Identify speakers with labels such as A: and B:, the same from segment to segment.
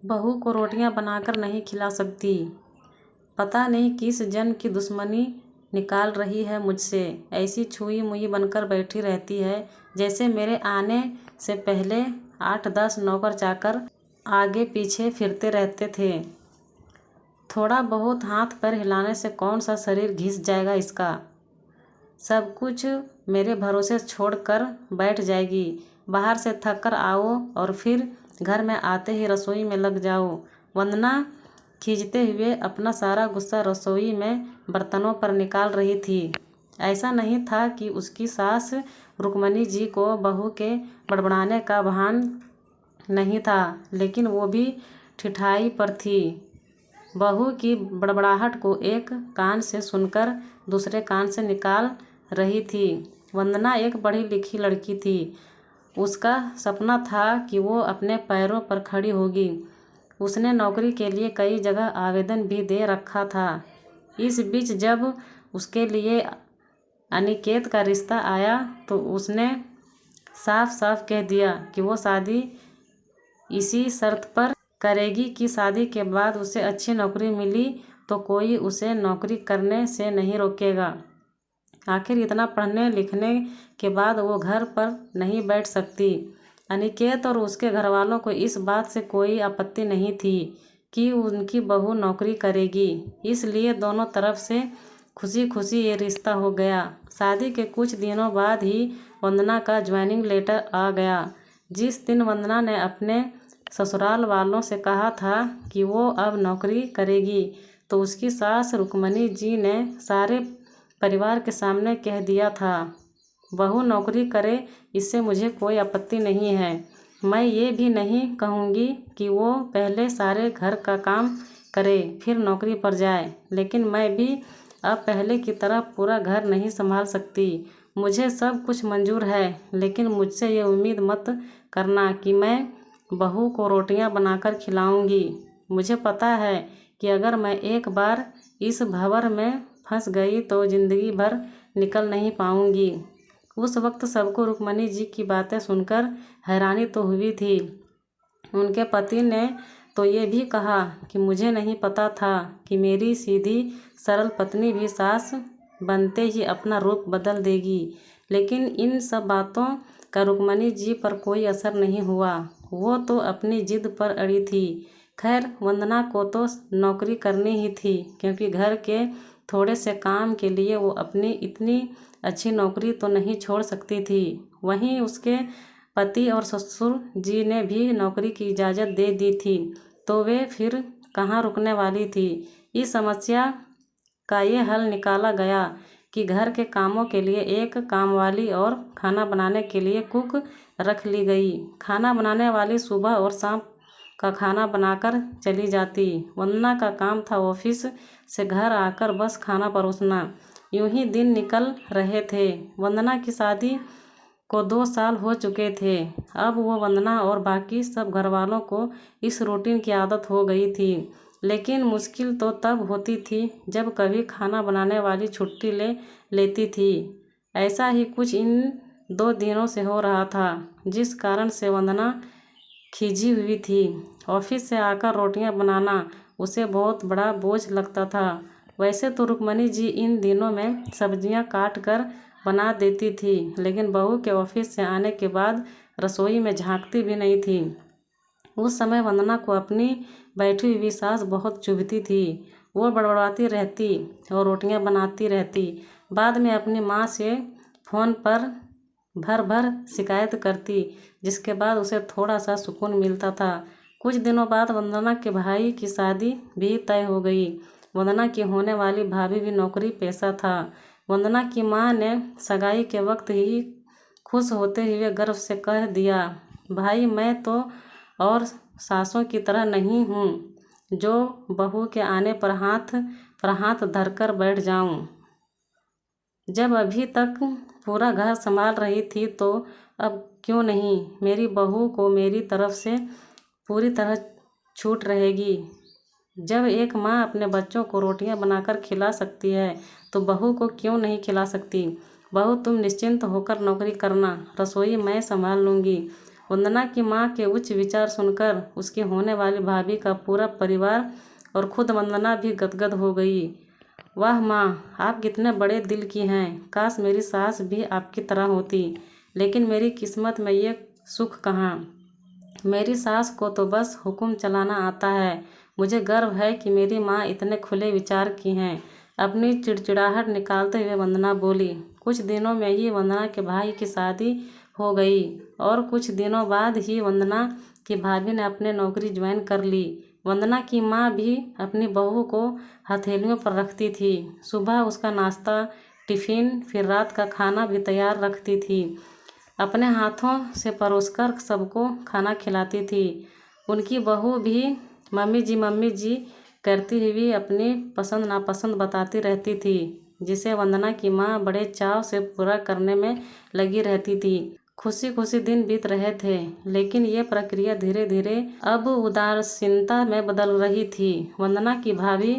A: बहू को रोटियां बनाकर नहीं खिला सकती। पता नहीं किस जन्म की दुश्मनी निकाल रही है मुझसे। ऐसी छुई मुई बनकर बैठी रहती है जैसे मेरे आने से पहले 8-10 नौकर चाकर आगे पीछे फिरते रहते थे। थोड़ा बहुत हाथ पैर हिलाने से कौन सा शरीर घिस जाएगा इसका। सब कुछ मेरे भरोसे छोड़कर बैठ जाएगी। बाहर से थक कर आओ और फिर घर में आते ही रसोई में लग जाओ। वंदना खींचते हुए अपना सारा गुस्सा रसोई में बर्तनों पर निकाल रही थी। ऐसा नहीं था कि उसकी सास रुक्मणी जी को बहू के बड़बड़ाने का भान नहीं था, लेकिन वो भी ठिठाई पर थी। बहू की बड़बड़ाहट को एक कान से सुनकर दूसरे कान से निकाल रही थी। वंदना एक पढ़ी लिखी लड़की थी। उसका सपना था कि वो अपने पैरों पर खड़ी होगी। उसने नौकरी के लिए कई जगह आवेदन भी दे रखा था। इस बीच जब उसके लिए अनिकेत का रिश्ता आया तो उसने साफ साफ कह दिया कि वो शादी इसी शर्त पर करेगी कि शादी के बाद उसे अच्छी नौकरी मिली तो कोई उसे नौकरी करने से नहीं रोकेगा। आखिर इतना पढ़ने लिखने के बाद वो घर पर नहीं बैठ सकती। अनिकेत और उसके घरवालों को इस बात से कोई आपत्ति नहीं थी कि उनकी बहू नौकरी करेगी, इसलिए दोनों तरफ से खुशी खुशी ये रिश्ता हो गया। शादी के कुछ दिनों बाद ही वंदना का ज्वाइनिंग लेटर आ गया। जिस दिन वंदना ने अपने ससुराल वालों से कहा था कि वो अब नौकरी करेगी तो उसकी सास रुक्मणी जी ने सारे परिवार के सामने कह दिया था, बहू नौकरी करे इससे मुझे कोई आपत्ति नहीं है। मैं ये भी नहीं कहूँगी कि वो पहले सारे घर का काम करे फिर नौकरी पर जाए, लेकिन मैं भी अब पहले की तरह पूरा घर नहीं संभाल सकती। मुझे सब कुछ मंजूर है, लेकिन मुझसे ये उम्मीद मत करना कि मैं बहू को रोटियां बनाकर खिलाऊंगी। मुझे पता है कि अगर मैं एक बार इस भंवर में फंस गई तो ज़िंदगी भर निकल नहीं पाऊंगी। उस वक्त सबको रुक्मणी जी की बातें सुनकर हैरानी तो हुई थी। उनके पति ने तो ये भी कहा कि मुझे नहीं पता था कि मेरी सीधी सरल पत्नी भी सास बनते ही अपना रूप बदल देगी। लेकिन इन सब बातों का रुक्मणी जी पर कोई असर नहीं हुआ। वो तो अपनी जिद पर अड़ी थी। खैर, वंदना को तो नौकरी करनी ही थी, क्योंकि घर के थोड़े से काम के लिए वो अपनी इतनी अच्छी नौकरी तो नहीं छोड़ सकती थी। वहीं उसके पति और ससुर जी ने भी नौकरी की इजाज़त दे दी थी, तो वे फिर कहाँ रुकने वाली थी। इस समस्या का ये हल निकाला गया कि घर के कामों के लिए एक कामवाली और खाना बनाने के लिए कुक रख ली गई। खाना बनाने वाली सुबह और शाम का खाना बनाकर चली जाती। वंदना का काम था ऑफिस से घर आकर बस खाना परोसना। यूं ही दिन निकल रहे थे। वंदना की शादी को 2 साल हो चुके थे। अब वो वंदना और बाकी सब घरवालों को इस रूटीन की आदत हो गई थी। लेकिन मुश्किल तो तब होती थी जब कभी खाना बनाने वाली छुट्टी ले लेती थी। ऐसा ही कुछ इन 2 दिनों से हो रहा था, जिस कारण से वंदना खिंची हुई थी। ऑफिस से आकर रोटियां बनाना उसे बहुत बड़ा बोझ लगता था। वैसे तो रुक्मणी जी इन दिनों में सब्जियां काट कर बना देती थी, लेकिन बहू के ऑफिस से आने के बाद रसोई में झांकती भी नहीं थी। उस समय वंदना को अपनी बैठी हुई सास बहुत चुभती थी। वो बड़बड़ाती रहती और रोटियां बनाती रहती। बाद में अपनी माँ से फ़ोन पर भर भर शिकायत करती, जिसके बाद उसे थोड़ा सा सुकून मिलता था। कुछ दिनों बाद वंदना के भाई की शादी भी तय हो गई। वंदना की होने वाली भाभी भी नौकरी पेशा था। वंदना की माँ ने सगाई के वक्त ही खुश होते हुए गर्व से कह दिया, भाई मैं तो और सासों की तरह नहीं हूँ जो बहू के आने पर हाथ धरकर बैठ जाऊँ। जब अभी तक पूरा घर संभाल रही थी तो अब क्यों नहीं मेरी बहू को मेरी तरफ से पूरी तरह छूट रहेगी। जब एक माँ अपने बच्चों को रोटियां बनाकर खिला सकती है तो बहू को क्यों नहीं खिला सकती। बहू तुम निश्चिंत होकर नौकरी करना, रसोई मैं संभाल लूँगी। वंदना की माँ के उच्च विचार सुनकर उसकी होने वाली भाभी का पूरा परिवार और खुद वंदना भी गदगद हो गई। वाह माँ, आप कितने बड़े दिल की हैं। काश मेरी सास भी आपकी तरह होती, लेकिन मेरी किस्मत में ये सुख कहाँ। मेरी सास को तो बस हुक्म चलाना आता है। मुझे गर्व है कि मेरी माँ इतने खुले विचार की हैं। अपनी चिड़चिड़ाहट निकालते हुए वंदना बोली। कुछ दिनों में ही वंदना के भाई की शादी हो गई और कुछ दिनों बाद ही वंदना की भाभी ने अपने नौकरी ज्वाइन कर ली। वंदना की माँ भी अपनी बहू को हथेलियों पर रखती थी। सुबह उसका नाश्ता, टिफ़िन, फिर रात का खाना भी तैयार रखती थी। अपने हाथों से परोसकर सबको खाना खिलाती थी। उनकी बहू भी मम्मी जी करती हुई अपनी पसंद नापसंद बताती रहती थी, जिसे वंदना की माँ बड़े चाव से पूरा करने में लगी रहती थी। खुशी खुशी दिन बीत रहे थे, लेकिन ये प्रक्रिया धीरे धीरे अब उदासीनता में बदल रही थी। वंदना की भाभी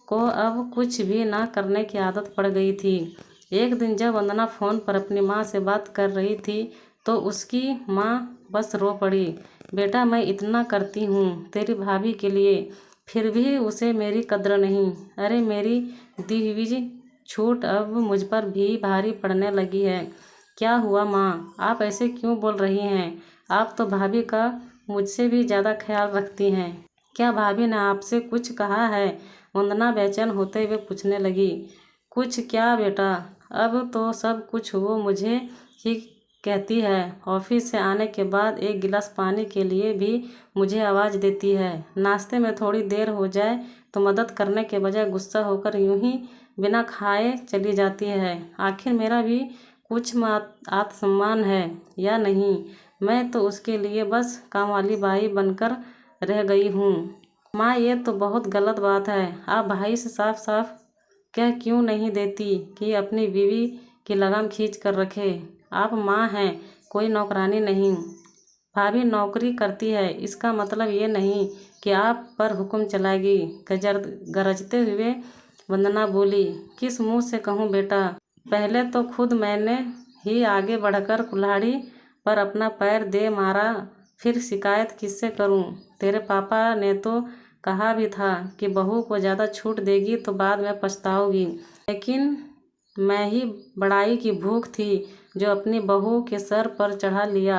A: को अब कुछ भी ना करने की आदत पड़ गई थी। एक दिन जब वंदना फ़ोन पर अपनी माँ से बात कर रही थी तो उसकी माँ बस रो पड़ी। बेटा, मैं इतना करती हूँ तेरी भाभी के लिए, फिर भी उसे मेरी कद्र नहीं। अरे मेरी दी हुई छूट अब मुझ पर भी भारी पड़ने लगी है। क्या हुआ माँ, आप ऐसे क्यों बोल रही हैं? आप तो भाभी का मुझसे भी ज़्यादा ख्याल रखती हैं। क्या भाभी ने आपसे कुछ कहा है? वंदना बेचैन होते हुए पूछने लगी। कुछ क्या बेटा, अब तो सब कुछ वो मुझे ही कहती है। ऑफिस से आने के बाद एक गिलास पानी के लिए भी मुझे आवाज़ देती है। नाश्ते में थोड़ी देर हो जाए तो मदद करने के बजाय गुस्सा होकर यूं ही बिना खाए चली जाती है। आखिर मेरा भी कुछ आत्मसम्मान है या नहीं? मैं तो उसके लिए बस काम वाली बाई बनकर रह गई हूँ। माँ, ये तो बहुत गलत बात है। आप भाई से साफ साफ कह क्यों नहीं देती कि अपनी बीवी की लगाम खींच कर रखे? आप माँ हैं, कोई नौकरानी नहीं। भाभी नौकरी करती है, इसका मतलब ये नहीं कि आप पर हुक्म चलाएगी। गरजते हुए वंदना बोली। किस मुँह से कहूँ बेटा? पहले तो खुद मैंने ही आगे बढ़कर कुल्हाड़ी पर अपना पैर दे मारा, फिर शिकायत किससे करूं? तेरे पापा ने तो कहा भी था कि बहू को ज़्यादा छूट देगी तो बाद में पछताओगी, लेकिन मैं ही बड़ाई की भूख थी जो अपनी बहू के सर पर चढ़ा लिया।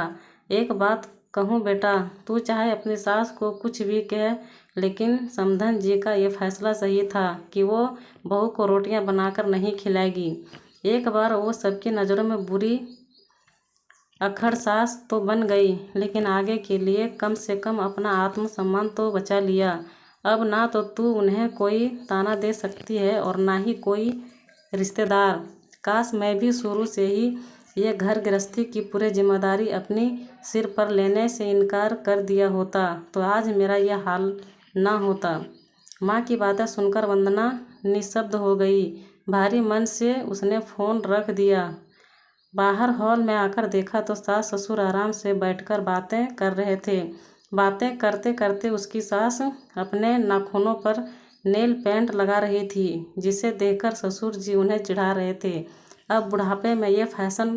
A: एक बात कहूँ बेटा, तू चाहे अपनी सास को कुछ भी कह, लेकिन समधन जी का ये फैसला सही था कि वो बहू को रोटियां बनाकर नहीं खिलाएगी। एक बार वो सबकी नज़रों में बुरी अक्खड़ सास तो बन गई, लेकिन आगे के लिए कम से कम अपना आत्मसम्मान तो बचा लिया। अब ना तो तू उन्हें कोई ताना दे सकती है और ना ही कोई रिश्तेदार। काश मैं भी शुरू से ही ये घर गृहस्थी की पूरी जिम्मेदारी अपनी सिर पर लेने से इनकार कर दिया होता तो आज मेरा यह हाल ना होता। माँ की बातें सुनकर वंदना निशब्द हो गई। भारी मन से उसने फ़ोन रख दिया। बाहर हॉल में आकर देखा तो सास ससुर आराम से बैठकर बातें कर रहे थे। बातें करते करते उसकी सास अपने नाखूनों पर नेल पेंट लगा रही थी, जिसे देखकर ससुर जी उन्हें चिढ़ा रहे थे। अब बुढ़ापे में ये फैशन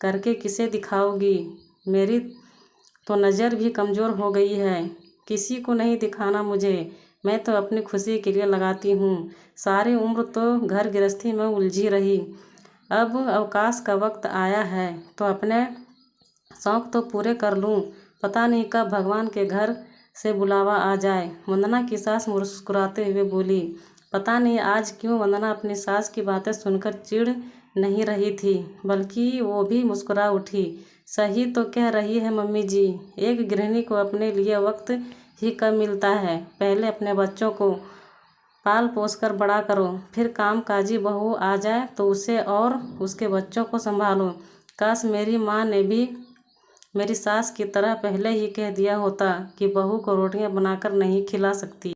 A: करके किसे दिखाओगी? मेरी तो नज़र भी कमज़ोर हो गई है, किसी को नहीं दिखाना मुझे। मैं तो अपनी खुशी के लिए लगाती हूँ। सारी उम्र तो घर गृहस्थी में उलझी रही, अब अवकाश का वक्त आया है तो अपने शौक़ तो पूरे कर लूँ। पता नहीं कब भगवान के घर से बुलावा आ जाए। वंदना की सास मुस्कुराते हुए बोली। पता नहीं आज क्यों वंदना अपनी सास की बातें सुनकर चिढ़ नहीं रही थी, बल्कि वो भी मुस्कुरा उठी। सही तो कह रही है मम्मी जी, एक गृहिणी को अपने लिए वक्त ही कब मिलता है। पहले अपने बच्चों को पाल पोस कर बड़ा करो, फिर कामकाजी बहू आ जाए तो उसे और उसके बच्चों को संभालो। काश मेरी माँ ने भी मेरी सास की तरह पहले ही कह दिया होता कि बहू को रोटियां बनाकर नहीं खिला सकती।